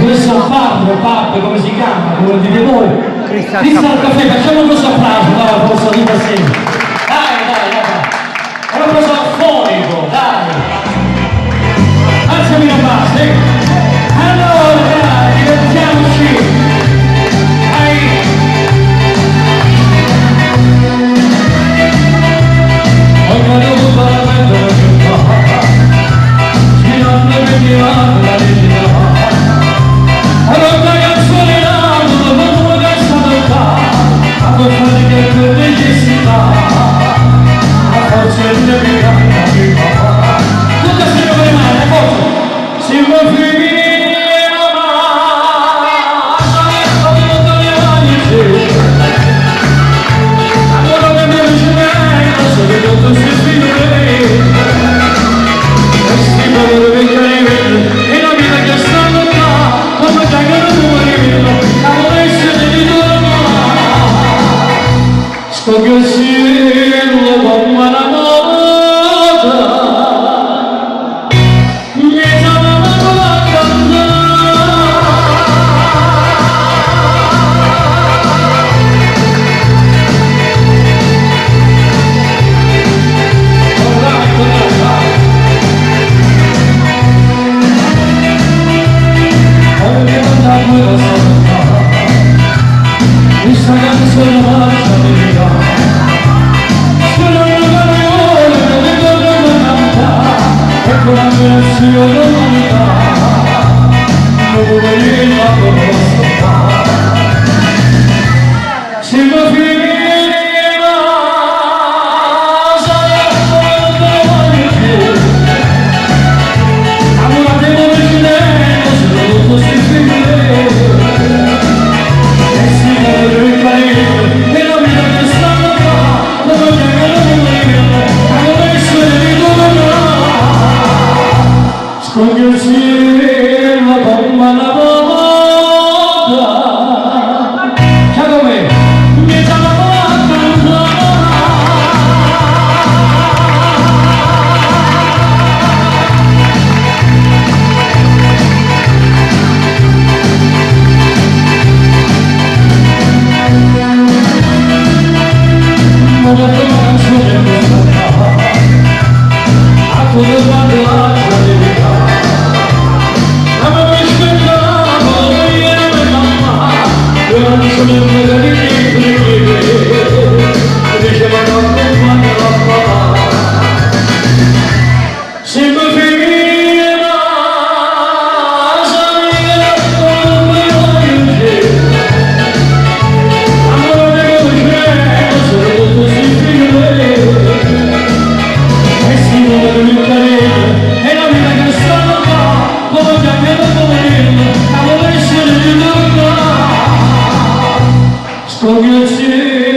Questo Pub, come si chiama? Come lo dite voi? Crystal Caffè, facciamo questo applauso, dai, posso dire sì. Dai. È un applauso fonico, dai. Alzami la base. Allora, dai, divertiamoci. Ho caduto la mente della città, girando e venivando la legità. Allora canzone nato, dopo una cassa a portare che per necessità, a forza di nemica, tutta si muove le mani, a forza, si muove finire ma, sotto le mani, allora che mi ricevendo, se tutto si sfide, e si muove le vecchie e la vita che stanno qua, come tengono morire, a volesse di torno, sto che si lo come la moda, mi chiamano la cantare. Questa canzone marcia via, sperando che le ore che tornano a cantare, e con la versione dell'umanità, non vorrei la posso fare. Se mi finirà, sarà forte voglio più, amore devo decidere, se tutto si finirà. E la vita che stanno qua, come tengono morire, a volesse di tornare, scogliersi la bomba la moda, c'è come mi chiamano a cantare. Scogliersi